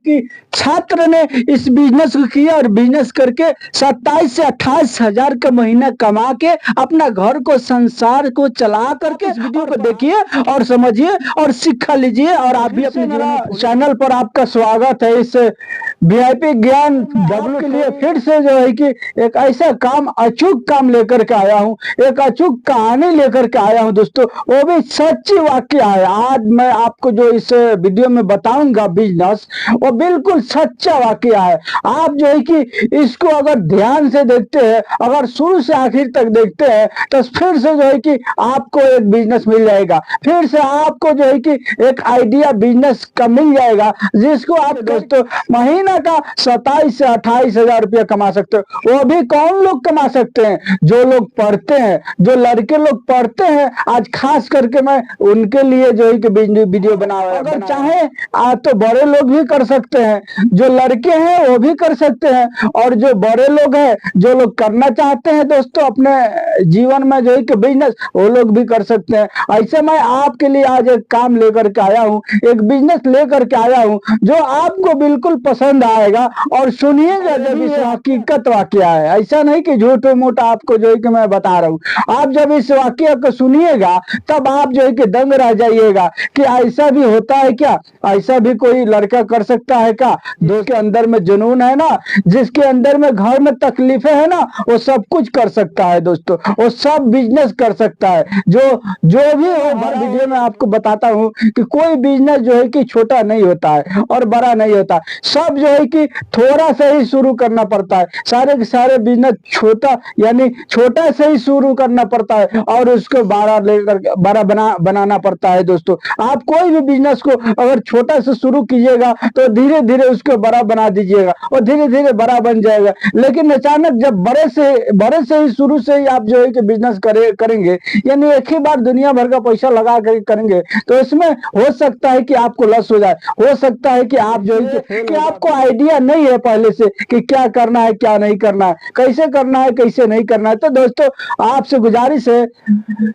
कि छात्र ने इस बिजनेस को किया और बिजनेस करके 27 से 28 हजार का महीना कमा के अपना घर को संसार को चला करके इस वीडियो को देखिए और समझिए और शिक्षा लीजिए। और आप भी अपने चैनल पर आपका स्वागत है। इस वीआईपी ज्ञान डब्ल्यू के लिए फिर से जो है कि एक ऐसा काम, अचूक काम लेकर के आया हूँ, एक अचूक कहानी लेकर के आया हूँ दोस्तों, वो भी सच्ची वाकया है। आज मैं आपको जो इस वीडियो में बताऊंगा बिजनेस, वो बिल्कुल सच्चा वाकया है। आप जो है कि इसको अगर ध्यान से देखते हैं, अगर शुरू से आखिर तक देखते हैं, तो फिर से जो है कि आपको एक बिजनेस मिल जाएगा, फिर से आपको जो है कि एक आइडिया बिजनेस का मिल जाएगा, जिसको आप दोस्तों महीना का 27 से 28 हजार रुपया कमा सकते हो। वो भी कौन लोग कमा सकते हैं? जो लोग पढ़ते हैं, जो लड़के लोग पढ़ते हैं। आज खास करके मैं उनके लिए जो है कि वीडियो बना रहा हूं। अगर चाहे तो बड़े लोग भी कर सकते हैं, जो लड़के हैं वो भी कर सकते हैं, और जो बड़े लोग हैं, जो लोग करना चाहते हैं दोस्तों अपने जीवन में जो है कि बिजनेस, वो लोग भी कर सकते हैं। ऐसे मैं आपके लिए आज एक काम लेकर के आया हूँ, एक बिजनेस लेकर के आया हूँ जो आपको बिल्कुल पसंद आएगा। और सुनिएगा जब इस हकीकत वाकया है, ऐसा नहीं कि झूठ मूठ आपको जो है कि मैं बता रहा हूँ। आप जब इस वाकया को सुनिएगा तब आप जो है कि दंग रह जाइएगा कि ऐसा भी होता है क्या, ऐसा भी कोई लड़का कर सकता है क्या? जिसके अंदर में जुनून है ना, जिसके अंदर में घर में तकलीफें है ना, वो सब कुछ कर सकता है दोस्तों, वो सब बिजनेस कर सकता है। जो भी हो, हर वीडियो में आपको बताता हूँ कि कोई बिजनेस जो है कि छोटा नहीं होता है और बड़ा नहीं होता, सब जो है कि थोड़ा सा ही शुरू करना पड़ता है। सारे के सारे बिजनेस छोटा, यानी छोटा से ही शुरू करना पड़ता है और उसको बड़ा बनाना पड़ता है दोस्तों। आप कोई भी बिजनेस को अगर छोटा से शुरू कीजिएगा तो धीरे धीरे उसको बड़ा बना दीजिएगा और धीरे धीरे बड़ा बन जाएगा। लेकिन अचानक जब बड़े से ही शुरू से ही आप जो है कि बिजनेस करेंगे, यानी एक ही बार दुनिया भर का पैसा लगा कर करेंगे, तो इसमें हो सकता है कि आपको लॉस हो जाए, हो सकता है कि आप जो है कि आपको आइडिया नहीं है पहले से कि क्या करना है, क्या नहीं करना है, कैसे करना है, कैसे नहीं करना है। तो दोस्तों आपसे गुजारिश है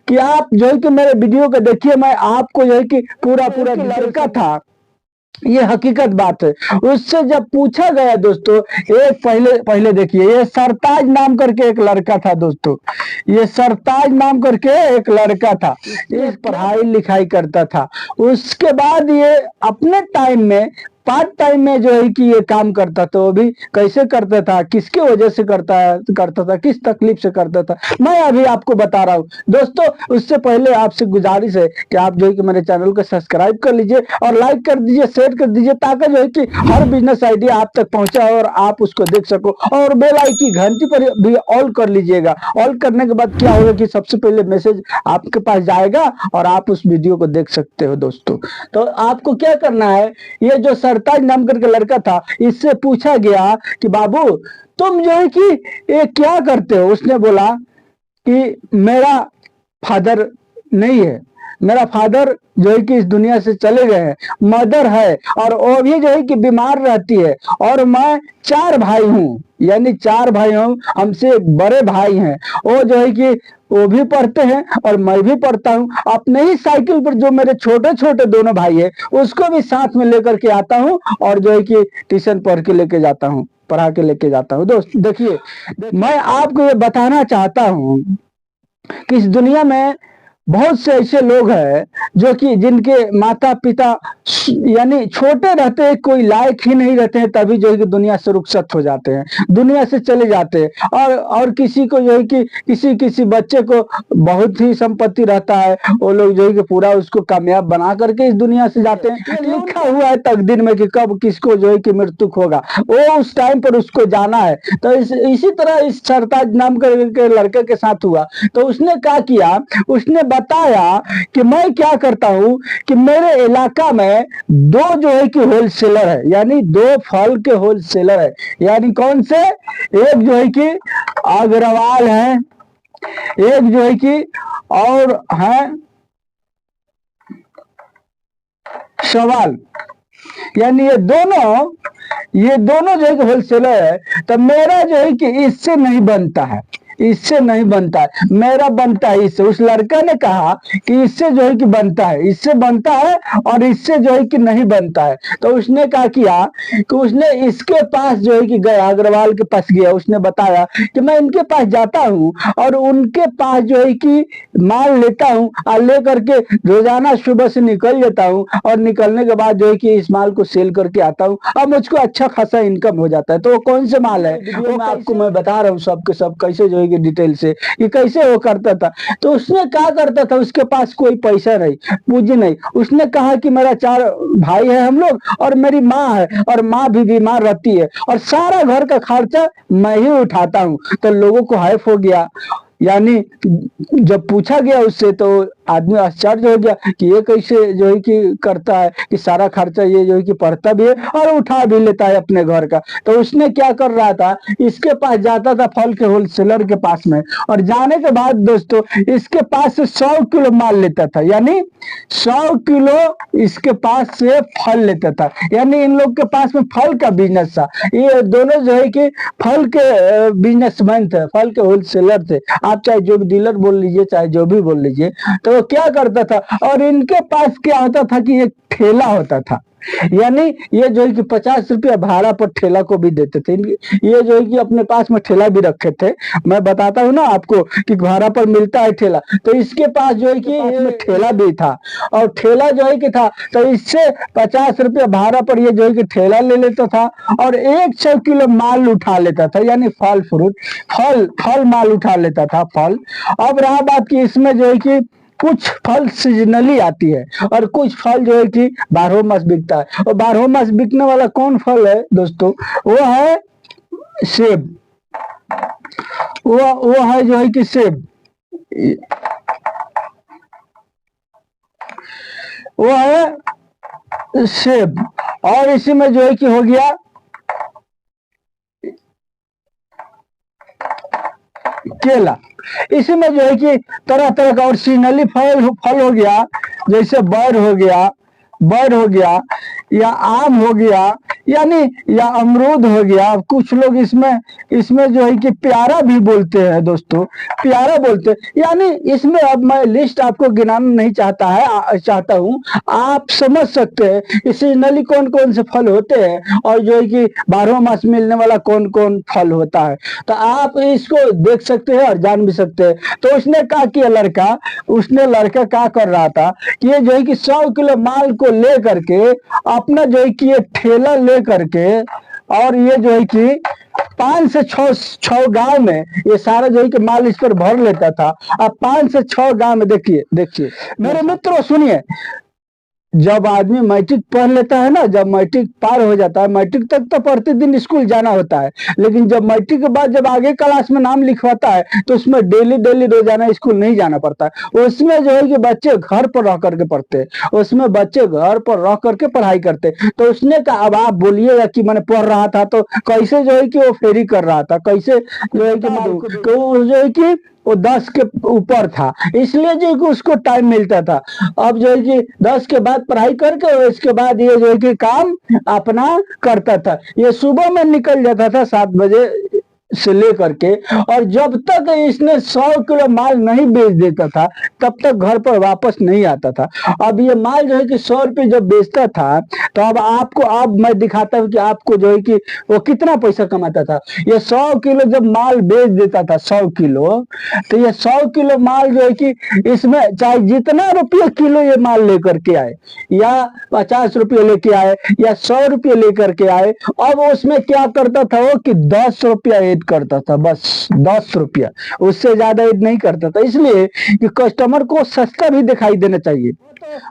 कि आप जो है कि मेरे वीडियो को देखिए। मैं आपको जो है कि पूरा लड़का था, ये हकीकत बात है। उससे जब पूछा गया दोस्तों, एक पहले देखिए, ये सरताज नाम करके एक लड़का था दोस्तों, ये सरताज नाम करके एक लड़का था, ये पढ़ाई लिखाई करता था। उसके बाद ये अपने टाइम में पार्ट टाइम में जो है कि ये काम करता था। वो भी कैसे करता था, किसके वजह से करता था, किस तकलीफ से करता था, मैं अभी आपको बता रहा हूँ दोस्तों। उससे पहले आपसे गुजारिश है कि आप जो है कि मेरे चैनल को सब्सक्राइब कर लीजिए और लाइक कर दीजिए, शेयर कर दीजिए, ताकि जो है कि हर बिजनेस आइडिया आप तक पहुंचा और आप उसको देख सको। और बेल आइकन की घंटी पर भी ऑल कर लीजिएगा। ऑल करने के बाद क्या होगा कि सबसे पहले मैसेज आपके पास जाएगा और आप उस वीडियो को देख सकते हो दोस्तों। तो आपको क्या करना है, ये जो सरताज नाम करके लड़का था, इससे पूछा गया कि बाबू तुम जो है कि ये क्या करते हो। उसने बोला कि मेरा फादर नहीं है, मेरा फादर जो है कि इस दुनिया से चले गए हैं, मदर है और वो भी जो है कि बीमार रहती है, और मैं 4 भाई हूँ, यानी 4 भाई हूँ, हमसे एक बड़े भाई हैं, वो जो है कि वो भी पढ़ते हैं और मैं भी पढ़ता हूँ। अपने ही साइकिल पर जो मेरे छोटे छोटे दोनों भाई है उसको भी साथ में लेकर के आता हूँ और जो है कि ट्यूशन पढ़ा के लेके जाता हूँ दोस्त। देखिए, मैं आपको ये बताना चाहता हूँ कि इस दुनिया में बहुत से ऐसे लोग हैं जो कि जिनके माता पिता यानी छोटे रहते हैं, कोई लायक ही नहीं रहते हैं, तभी जो है कि दुनिया से रुखसत हो जाते हैं, दुनिया से चले जाते हैं। और किसी को जो है कि किसी बच्चे को बहुत ही संपत्ति रहता है, वो लोग जो है कि पूरा उसको कामयाब बना करके इस दुनिया से जाते हैं। लिखा हुआ है तकदीर में कि कब किसको जो है कि मृत्यु होगा, वो उस टाइम पर उसको जाना है। तो इसी तरह इस सरताज नाम के लड़के के साथ हुआ। तो उसने क्या किया, उसने बताया कि मैं क्या करता हूं कि मेरे इलाका में 2 जो है कि होलसेलर है, यानी 2 फल के होलसेलर है। यानी कौन से? एक जो है कि अग्रवाल है, एक जो है कि और है सवाल, यानी ये दोनों जो है कि होलसेलर है। तो मेरा जो है कि इससे नहीं बनता है, इससे नहीं बनता है, मेरा बनता है इससे। उस लड़का ने कहा कि इससे जो है कि बनता है, इससे बनता है और इससे जो है कि नहीं बनता है। तो उसने क्या किया कि उसने इसके पास जो है कि गया, अग्रवाल के पास गया। उसने बताया कि मैं इनके पास जाता हूँ और उनके पास जो है कि माल लेता हूँ और लेकर के रोजाना सुबह से निकल जाता हूँ और निकलने के बाद जो है कि इस माल को सेल करके आता हूँ और मुझको अच्छा खासा इनकम हो जाता है। तो वो कौन से माल है वो मैं आपको मैं बता रहा हूँ सब के सब, कैसे जो है कि डिटेल से कि कैसे वो करता था। तो उसने क्या करता था, उसके पास कोई पैसा नहीं, पूंजी नहीं। उसने कहा कि मेरा 4 भाई है हम लोग और मेरी माँ है और माँ भी बीमार रहती है और सारा घर का खर्चा मैं ही उठाता हूँ। तो लोगों को हैफ हो गया, यानी जब पूछा गया उससे तो आदमी आश्चर्य हो गया कि ये कैसे जो है कि करता है कि सारा खर्चा ये जो है कि पढ़ता भी है और उठा भी लेता है अपने घर का। तो उसने क्या कर रहा था, इसके पास जाता था फल के होलसेलर के पास में, और जाने के बाद दोस्तों इसके पास से 100 किलो माल लेता था, यानी 100 किलो इसके पास से फल लेता था। यानी इन लोग के पास में फल का बिजनेस था। ये दोनों जो है कि फल के बिजनेसमैन थे, फल के होलसेलर थे। आप चाहे जो भी डीलर बोल लीजिए, चाहे जो भी बोल लीजिए। तो वो क्या करता था, और इनके पास क्या होता था कि एक ठेला होता था, यानी ये जो है कि 50 रुपया भाड़ा पर ठेला को भी देते थे। ये जो है कि अपने पास में ठेला भी रखे थे। मैं बताता हूँ ना आपको कि भाड़ा पर मिलता है ठेला, तो इसके पास जो है कि ठेला भी था और ठेला जो है कि था, तो इससे 50 रुपया भाड़ा पर ये जो है कि ठेला ले लेता था और 100 किलो माल उठा लेता था, यानी फल फ्रूट, फल फल माल उठा लेता था, फल। अब रहा बात कि इसमें जो है कि कुछ फल सीजनली आती है और कुछ फल जो है कि 12 मास बिकता है। और 12 मास बिकने वाला कौन फल है दोस्तों, वो है सेब। वो है जो है कि सेब, वो है सेब। और इसी में जो है कि हो गया केला। इसी में जो है कि तरह तरह का और सीजनली फल हो गया, जैसे बर्ड हो गया या आम हो गया, यानी या अमरूद हो गया। कुछ लोग इसमें इसमें जो है कि प्यारा भी बोलते हैं दोस्तों, प्यारा बोलते हैं। यानी इसमें अब मैं लिस्ट आपको गिनाना नहीं चाहता हूँ, आप समझ सकते हैं कि सीजनली कौन कौन से फल होते हैं और जो है कि 12 मास मिलने वाला कौन कौन फल होता है। तो आप इसको देख सकते हैं और जान भी सकते हैं। तो उसने क्या किया लड़का क्या कर रहा था कि ये जो है कि 100 किलो माल को ले करके अपना जो है कि ये ठेला ले करके, और ये जो है कि 5 से 6 गांव में ये सारा जो है कि माल इस पर भर लेता था। अब 5 से 6 गांव में देखिए मेरे मित्रों सुनिए, जब आदमी मैट्रिक पढ़ लेता है ना, जब मैट्रिक पार हो जाता है, मैट्रिक तक तो प्रतिदिन स्कूल जाना होता है, लेकिन जब मैट्रिक के बाद जब आगे क्लास में नाम लिखवाता है तो उसमें डेली रोजाना स्कूल नहीं जाना पड़ता है। उसमें जो है कि बच्चे घर पर रह करके पढ़ते हैं, उसमें बच्चे घर पर रह करके पढ़ाई करते। तो उसने कहा, अब आप बोलिएगा कि मैंने पढ़ रहा था तो कैसे जो है कि वो फेरी कर रहा था, कैसे जो है कि तो जो है कि वो 10 के ऊपर था, इसलिए जो कि उसको टाइम मिलता था। अब जो है कि 10 के बाद पढ़ाई करके इसके बाद ये जो है कि काम अपना करता था। ये सुबह में निकल जाता था 7 बजे से लेकर के, और जब तक इसने 100 किलो माल नहीं बेच देता था तब तक घर पर वापस नहीं आता था। अब ये माल जो है कि 100 रुपये जब बेचता था, तो अब मैं दिखाता हूँ कि आपको जो है कि वो कितना पैसा कमाता था। ये 100 किलो जब माल बेच देता था, 100 किलो, तो ये 100 किलो माल जो है कि इसमें चाहे जितना रुपये किलो ये माल लेकर के आए, या 50 रुपये लेके आए या 100 रुपये लेकर के आए, अब उसमें क्या करता था वो कि 10 रुपया करता था, बस 10 रुपया, उससे ज्यादा ऐड नहीं करता था। इसलिए कि कस्टमर को सस्ता भी दिखाई देना चाहिए।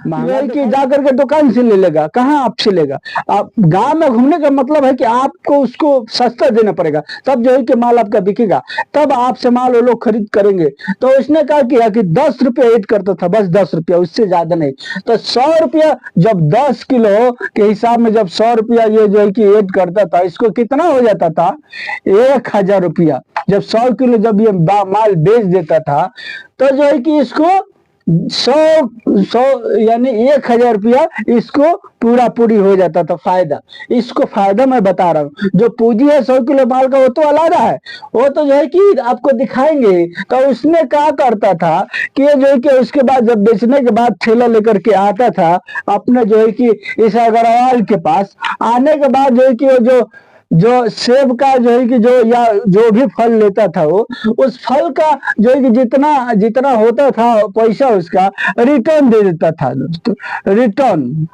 महंगा कि जाकर के दुकान से ले लेगा, कहाँ आपसे लेगा। आप गांव में घूमने का मतलब है कि आपको उसको सस्ता देना पड़ेगा, तब जो है कि माल आपका बिकेगा, तब आपसे माल वो लोग खरीद करेंगे। तो उसने कहा किया कि 10 रुपया ऐड करता था, बस 10 रुपया, उससे ज्यादा नहीं। तो 100 रुपया जब 10 किलो के हिसाब में जब 100 रुपया ये जो है कि ऐड करता था, इसको कितना हो जाता था, 1000 रुपया। जब 100 किलो जब ये माल बेच देता था तो जो है कि इसको सौ सौ यानी 1,000 रुपया इसको पूरा पूरी हो जाता था फायदा। इसको फायदा मैं बता रहा हूँ। जो पूंजी है 100 किलो माल का वो तो अलग है, वो तो जो है कि आपको दिखाएंगे। तो उसने क्या करता था कि ये जो है कि उसके बाद जब बेचने के बाद ठेला लेकर के आता था अपने जो है कि इस अग्रवाल के पास, आने के बाद जो है कि वो जो जो सेब का जो है कि जो या जो भी फल लेता था वो, उस फल का जो है कि जितना जितना होता था पैसा उसका रिटर्न दे देता था दोस्तों। रिटर्न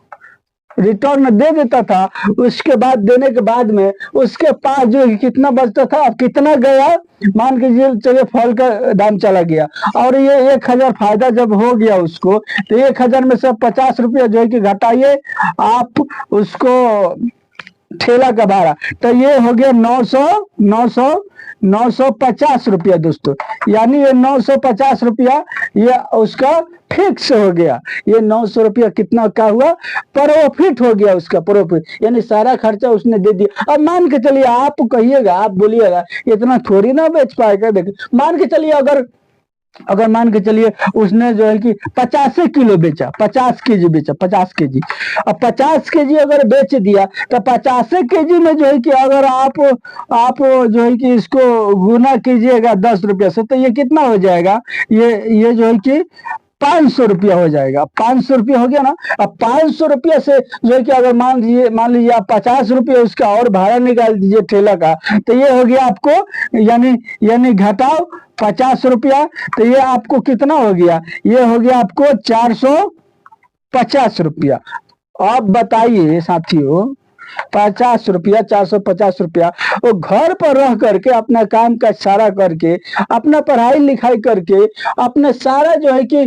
रिटर्न दे देता था। उसके बाद देने के बाद में उसके पास जो है कि कितना बचता था, अब कितना गया मान के चलिए फल का दाम चला गया और ये 1,000 फायदा जब हो गया उसको, तो 1,000 में से 50 रुपया जो है कि घटाइए आप उसको ठेला का भाड़ा, तो ये हो गया 950 रुपया दोस्तों। यानी ये 950 रुपया ये उसका फिक्स हो गया। ये 900 रुपया कितना का हुआ, प्रॉफिट हो गया उसका, प्रॉफिट यानी सारा खर्चा उसने दे दिया। अब मान के चलिए आप कहिएगा, आप बोलिएगा इतना थोड़ी ना बेच पाएगा। देखिए मान के चलिए अगर अगर मान के चलिए उसने जो है कि 50 किलो बेचा, 50 केजी बेचा, 50 केजी। अब 50 केजी अगर बेच दिया तो 50 केजी में जो है कि अगर आप जो है कि इसको गुना कीजिएगा 10 रुपया से, तो ये कितना हो जाएगा, ये जो है कि 500 रुपया हो जाएगा। 500 रुपया हो गया ना। अब 500 रुपया से जो है कि अगर मान लीजिए आप 50 रुपया उसका और भाड़ा निकाल दीजिए ठेला का, तो ये हो गया आपको यानी यानी घटाओ 50 रुपया, तो ये आपको कितना हो गया, ये हो गया आपको 450 रुपया। आप बताइए साथियों, 50 रुपया, 450 रुपया, वो घर पर रह करके अपना काम का सारा करके, अपना पढ़ाई लिखाई करके, अपना सारा जो है कि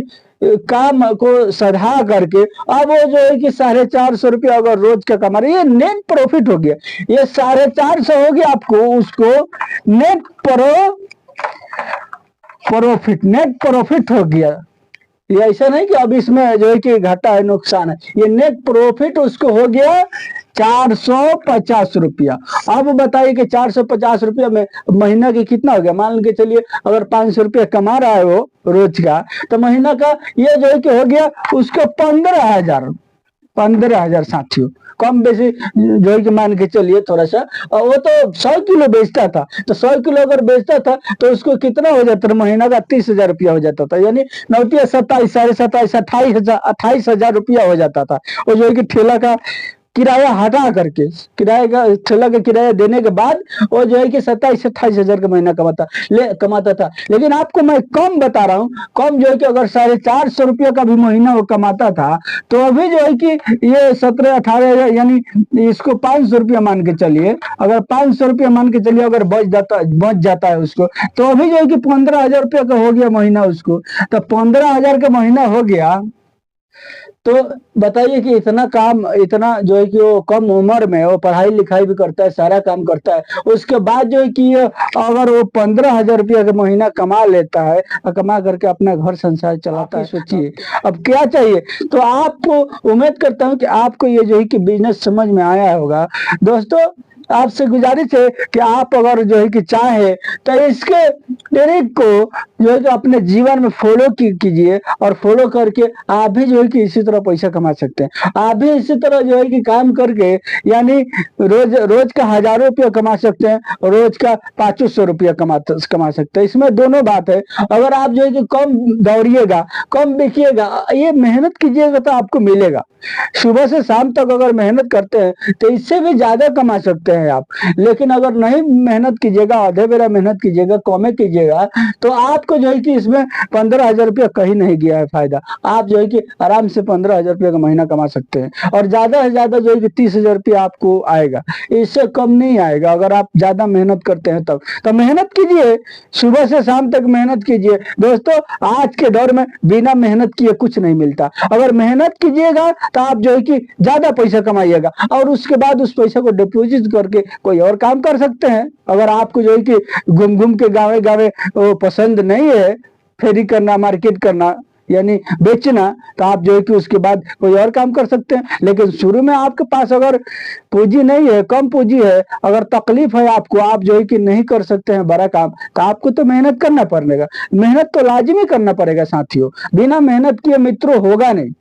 काम को सधा करके, अब वो जो है कि 450 रुपया अगर रोज का कमा रहे, ये नेट प्रॉफिट हो गया। ये 450 हो गया आपको, उसको नेट प्रॉफिट हो गया। ये ऐसा नहीं कि अब इसमें जो है कि घाटा है, नुकसान है, ये नेट प्रॉफिट उसको हो गया 450 रुपया। अब बताइए कि 450 रुपया में महीना की कितना हो गया। मान के चलिए अगर 500 रुपया कमा रहा है वो रोज का, तो महीना का ये जो है कि हो गया उसको 15,000। 15,000 साथियों, कम बेसी जो है कि मान के चलिए थोड़ा सा। और वो तो 100 किलो बेचता था, तो 100 किलो अगर बेचता था तो उसको कितना हो जाता था, महीना का 30,000 रुपया हो जाता था। यानी 9 27, 27, 28,000 रुपया हो जाता था। वो जो है कि ठेला का किराया हटा करके, किराए का ठेला का किराया देने के बाद वो जो है कि 27-28 हजार का महीना कमाता था। लेकिन आपको मैं कम बता रहा हूँ, कम जो है कि अगर 450 रुपया का भी महीना वो कमाता था, तो अभी जो है कि ये 17-18 हजार, यानी इसको 500 रुपया मान के चलिए, अगर 500 रुपया मान के चलिए अगर बच जाता है उसको, तो अभी जो है कि 15,000 रुपया का हो गया महीना उसको। तो 15,000 का महीना हो गया, तो बताइए कि इतना काम, इतना जो है कि वो कम उम्र में वो पढ़ाई लिखाई भी करता है, सारा काम करता है, उसके बाद जो है कि अगर वो 15,000 रुपया का महीना कमा लेता है और कमा करके अपना घर संसार चलाता है, सोचिए अब क्या चाहिए। तो आपको उम्मीद करता हूँ कि आपको ये जो है कि बिजनेस समझ में आया होगा। दोस्तों आपसे गुजारिश है कि आप अगर जो है कि चाहे तो इसके ट्रिक को जो है कि अपने जीवन में फॉलो कीजिए, और फॉलो करके आप भी जो है कि इसी तरह पैसा कमा सकते हैं। आप भी इसी तरह जो है कि काम करके यानी रोज रोज का 1,000 रुपया कमा सकते हैं, रोज का 500 रुपया कमा सकते हैं। इसमें दोनों बात है। अगर आप जो है कि कम दौड़िएगा, कम बिकिएगा, ये मेहनत कीजिएगा तो आपको मिलेगा। सुबह से शाम तक अगर मेहनत करते हैं तो इससे भी ज्यादा कमा सकते हैं आप। लेकिन अगर नहीं मेहनत कीजिएगा, आधे बेरा मेहनत कीजिएगा, कमे कीजिएगा, तो आपको जो है कि इसमें 15,000 रुपया कहीं नहीं गया है फायदा। आप जो है कि आराम से 15,000 रुपया का महीना कमा सकते हैं, और ज्यादा से ज्यादा जो है कि 30,000 रुपया आपको आएगा, इससे कम नहीं आएगा अगर आप ज्यादा मेहनत करते हैं तब। तो मेहनत कीजिए, सुबह से शाम तक मेहनत कीजिए। दोस्तों आज के दौर में बिना मेहनत किए कुछ नहीं मिलता। अगर मेहनत कीजिएगा तो आप जो है कि ज्यादा पैसा कमाइएगा, और उसके बाद उस पैसा को डिपॉजिट करके कोई और काम कर सकते हैं। अगर आपको जो है कि घूम घूम के गावे गावे पसंद नहीं है, फेरी करना, मार्केट करना, यानी बेचना, तो आप जो है कि उसके बाद कोई और काम कर सकते हैं। लेकिन शुरू में आपके पास अगर पूंजी नहीं है, कम पूंजी है, अगर तकलीफ है आपको, आप जो है कि नहीं कर सकते हैं बड़ा काम, तो आपको तो मेहनत करना पड़ेगा। मेहनत तो लाजिमी करना पड़ेगा साथियों, बिना मेहनत किए मित्रों होगा नहीं।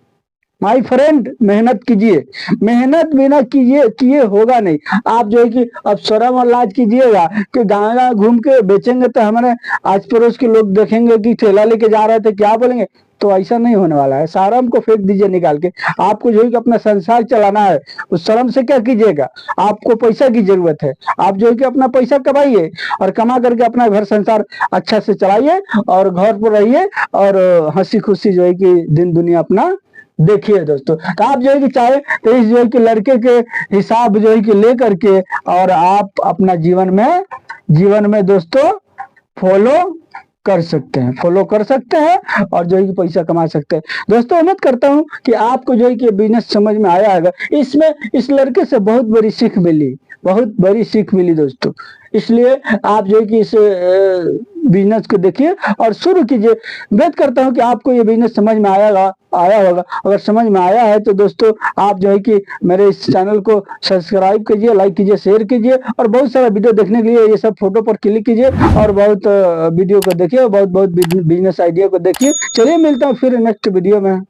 माय फ्रेंड, मेहनत कीजिए, मेहनत बिना किए होगा नहीं। आप जो है कि अब शर्म और लाज कीजिएगा कि गाँव घूम के बेचेंगे तो हमारे आस पड़ोस के लोग देखेंगे कि ठेला लेके जा रहे थे, क्या बोलेंगे। तो ऐसा नहीं होने वाला है। शर्म को फेंक दीजिए निकाल के। आपको जो है कि अपना संसार चलाना है, उस शर्म से क्या कीजिएगा। आपको पैसा की जरूरत है, आप जो है कि अपना पैसा कमाइए और कमा करके अपना घर संसार अच्छा से चलाइए और घर पर रहिए और हंसी खुशी जो है कि दिन दुनिया अपना देखिए दोस्तों। तो आप जो है कि चाहे तो इस जो है कि लड़के के हिसाब जो है कि ले करके और आप अपना जीवन में दोस्तों फॉलो कर सकते हैं, और जो है कि पैसा कमा सकते हैं। दोस्तों उम्मीद करता हूं कि आपको जो है कि बिजनेस समझ में आया होगा। इसमें इस लड़के से बहुत बड़ी सीख मिली दोस्तों। इसलिए आप जो है कि इस बिजनेस को देखिए और शुरू कीजिए। उम्मीद करता हूं कि आपको ये बिजनेस समझ में आया होगा। अगर समझ में आया है तो दोस्तों आप जो है कि मेरे इस चैनल को सब्सक्राइब कीजिए, लाइक कीजिए, शेयर कीजिए और बहुत सारा वीडियो देखने के लिए ये सब फोटो पर क्लिक कीजिए और बहुत वीडियो को देखिए, बहुत बिजनेस आइडिया को देखिए। चलिए मिलता हूँ फिर नेक्स्ट वीडियो में।